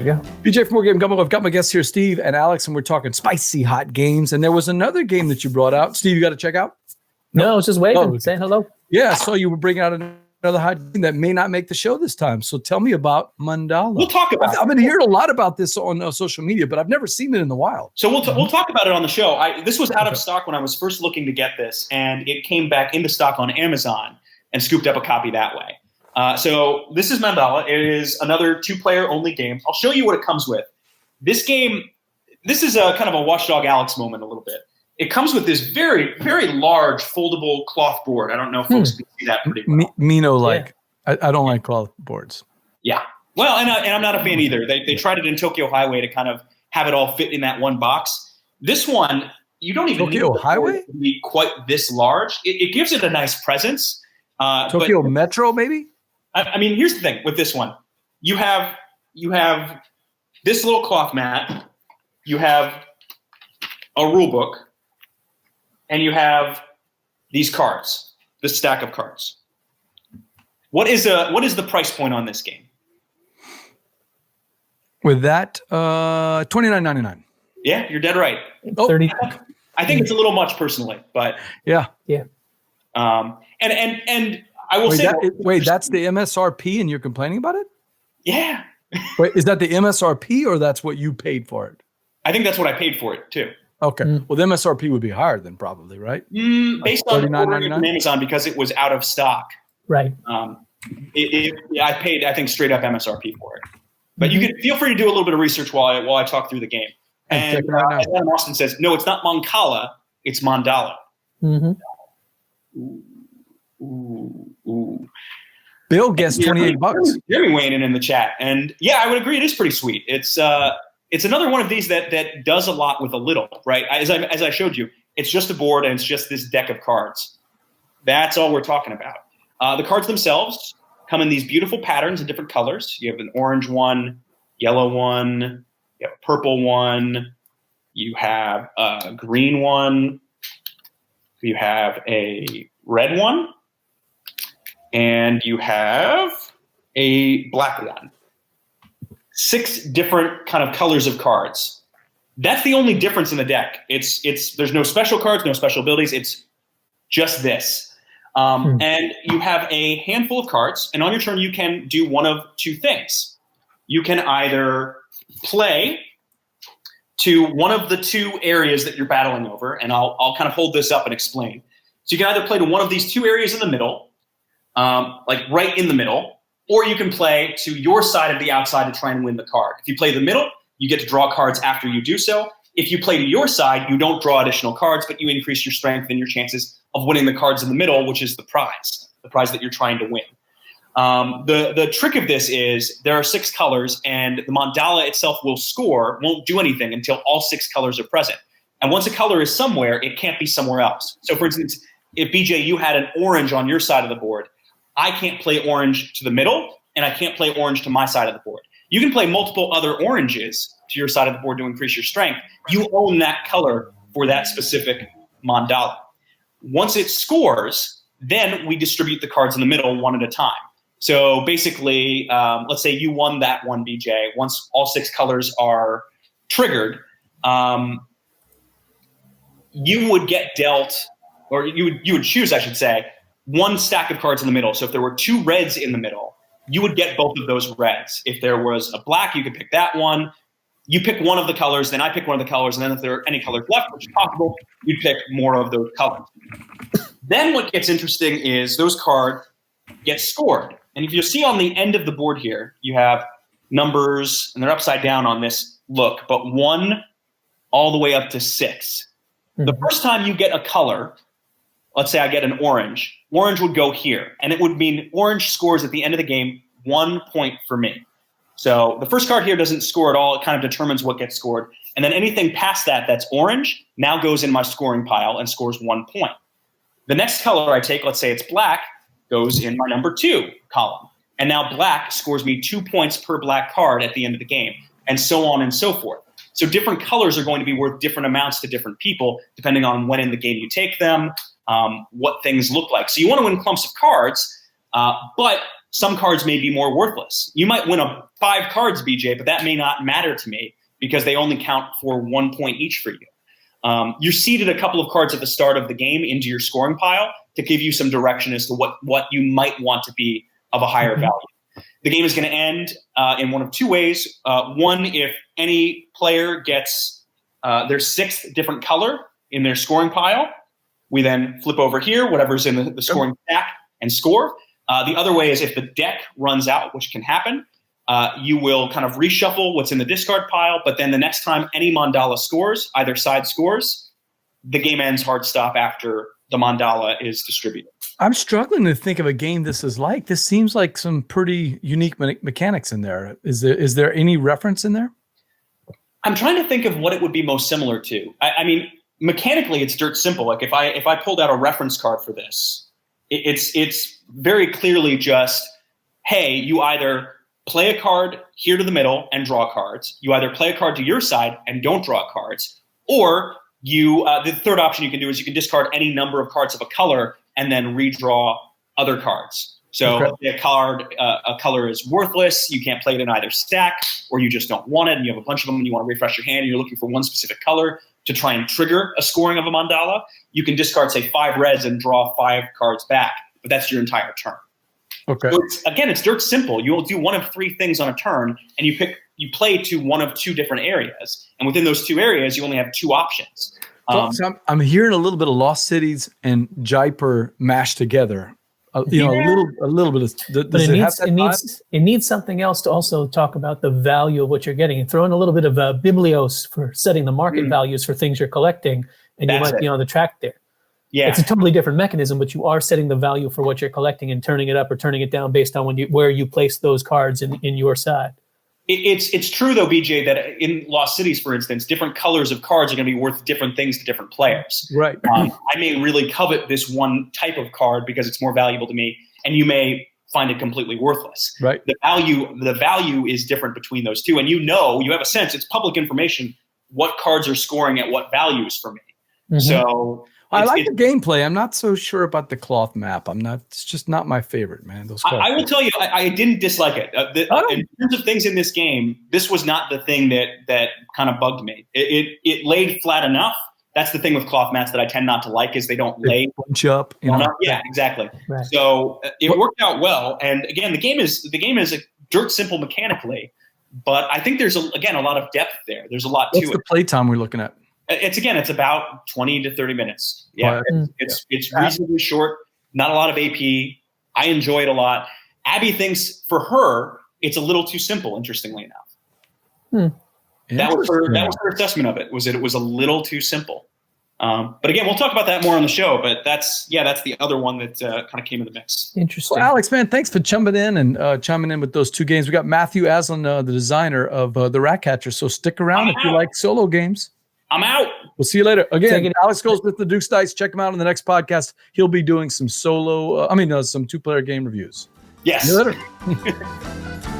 go. BJ from Game Gumbo. I've got my guests here, Steve and Alex, and we're talking spicy hot games. And there was another game that you brought out. Steve, you got to check out? No, I was just waving, saying hello. Yeah, I saw you were bringing out another hot game that may not make the show this time. So tell me about Mandala. We'll talk about it. I've been hearing a lot about this on social media, but I've never seen it in the wild. So we'll talk about it on the show. This was out of stock when I was first looking to get this, and it came back into stock on Amazon and scooped up a copy that way. So this is Mandala. It is another 2-player only game. I'll show you what it comes with. This game, this is a kind of a Watchdog Alex moment a little bit. It comes with this very, very large foldable cloth board. I don't know if folks can see that pretty well. I don't like cloth boards. Yeah. Well, and I'm not a fan either. They tried it in Tokyo Highway to kind of have it all fit in that one box. This one, you don't even Tokyo need Highway to be quite this large. It gives it a nice presence. Tokyo Metro, maybe? I mean, here's the thing with this one. You have this little cloth mat. You have a rule book. And you have these cards, this stack of cards. What is the price point on this game? With that, $29.99. Yeah, you're dead right. Oh, 30. I think it's a little much personally, but yeah. And I will say, that's the MSRP, and you're complaining about it? Yeah. Wait, is that the MSRP, or that's what you paid for it? I think that's what I paid for it too. Okay. Well, the MSRP would be higher than probably, right? Based on ordering it from Amazon because it was out of stock. Right. I paid, I think, straight up MSRP for it. But you can feel free to do a little bit of research while I talk through the game. And as Adam Austin says, no, it's not Mancala, it's Mandala. Mm-hmm. Ooh. Bill guessed $28. Jeremy weighing in the chat, and yeah, I would agree. It is pretty sweet. It's another one of these that does a lot with a little, right? As I showed you, it's just a board and it's just this deck of cards. That's all we're talking about. The cards themselves come in these beautiful patterns in different colors. You have an orange one, yellow one, you have a purple one, you have a green one, you have a red one, and you have a black one. 6 different kind of colors of cards. That's the only difference in the deck. There's no special cards, no special abilities. It's just this. And you have a handful of cards, and on your turn you can do one of 2 things. You can either play to one of the 2 areas that you're battling over, and I'll kind of hold this up and explain. So you can either play to one of these 2 areas in the middle, like right in the middle, or you can play to your side of the outside to try and win the card. If you play the middle, you get to draw cards after you do so. If you play to your side, you don't draw additional cards, but you increase your strength and your chances of winning the cards in the middle, which is the prize that you're trying to win. The trick of this is there are 6 colors, and the mandala itself won't do anything until all 6 colors are present. And once a color is somewhere, it can't be somewhere else. So for instance, if BJ, you had an orange on your side of the board, I can't play orange to the middle, and I can't play orange to my side of the board. You can play multiple other oranges to your side of the board to increase your strength. You own that color for that specific mandala. Once it scores, then we distribute the cards in the middle one at a time. So basically, let's say you won that one, BJ. Once all 6 colors are triggered, you would get dealt, or you would choose, I should say, 1 stack of cards in the middle. So if there were 2 reds in the middle, you would get both of those reds. If there was a black, you could pick that one. You pick one of the colors, then I pick one of the colors, and then if there are any colors left, which is possible, you'd pick more of those colors. Then what gets interesting is those cards get scored. And if you see on the end of the board here, you have numbers, and they're upside down on this look, but 1 all the way up to 6. The first time you get a color, let's say I get an orange would go here, and it would mean orange scores at the end of the game 1 point for me. So the first card here doesn't score at all. It kind of determines what gets scored. And then anything past that that's orange now goes in my scoring pile and scores 1 point. The next color I take, let's say it's black, goes in my number 2 column. And now black scores me 2 points per black card at the end of the game, and so on and so forth. So different colors are going to be worth different amounts to different people, depending on when in the game you take them, what things look like. So you want to win clumps of cards, but some cards may be more worthless. You might win 5 cards, BJ, but that may not matter to me because they only count for 1 point each for you. You're seeded a couple of cards at the start of the game into your scoring pile to give you some direction as to what you might want to be of a higher value. The game is going to end in one of 2 ways. One, if any player gets their 6th different color in their scoring pile, we then flip over here, whatever's in the scoring stack, and score. The other way is if the deck runs out, which can happen, you will kind of reshuffle what's in the discard pile, but then the next time any mandala scores, either side scores, the game ends hard stop after the mandala is distributed. I'm struggling to think of a game this is like. This seems like some pretty unique mechanics in there. Is there any reference in there? I'm trying to think of what it would be most similar to. I mean, mechanically, it's dirt simple. Like if I pulled out a reference card for this, it's very clearly just, hey, you either play a card here to the middle and draw cards. You either play a card to your side and don't draw cards, or you the third option you can do is you can discard any number of cards of a color and then redraw other cards. So if a color is worthless, you can't play it in either stack, or you just don't want it and you have a bunch of them and you want to refresh your hand and you're looking for one specific color to try and trigger a scoring of a mandala, you can discard, say, 5 reds and draw 5 cards back, but that's your entire turn. Okay. So it's dirt simple. You'll do one of 3 things on a turn, and you play to one of 2 different areas, and within those 2 areas, you only have 2 options. So I'm hearing a little bit of Lost Cities and Jaipur mashed together. A little bit of. But it needs something else to also talk about the value of what you're getting, and throw in a little bit of biblios for setting the market values for things you're collecting, and you might be on the track there. Yeah, it's a totally different mechanism, but you are setting the value for what you're collecting and turning it up or turning it down based on where you place those cards in your side. It's true, though, BJ, that in Lost Cities, for instance, different colors of cards are going to be worth different things to different players. Right. I may really covet this one type of card because it's more valuable to me, and you may find it completely worthless. Right. The value is different between those 2, and you have a sense. It's public information what cards are scoring at what values for me. Mm-hmm. So. I like the gameplay. I'm not so sure about the cloth map. It's just not my favorite, man. I will tell you, I didn't dislike it. In terms of things in this game, this was not the thing that kind of bugged me. It laid flat enough. That's the thing with cloth mats that I tend not to like, is they don't lay bunch up. Yeah, exactly. Right. So it worked out well. And again, the game is a dirt simple mechanically, but I think there's a lot of depth there. There's a lot to it. What's the playtime we're looking at? It's about 20 to 30 minutes. Yeah, it's reasonably short. Not a lot of AP. I enjoy it a lot. Abby thinks for her it's a little too simple. Interestingly enough, that was her assessment of it. It was a little too simple. But again, we'll talk about that more on the show. But that's the other one that kind of came in the mix. Interesting. Well, Alex, man, thanks for chiming in with those 2 games. We got Matthew Aslan, the designer of the Ratcatcher. So stick around if you like solo games. I'm out. We'll see you later. Again, Alex Goldsmith, the Duke's Dice. Check him out on the next podcast. He'll be doing some some 2-player game reviews. Yes. See you later.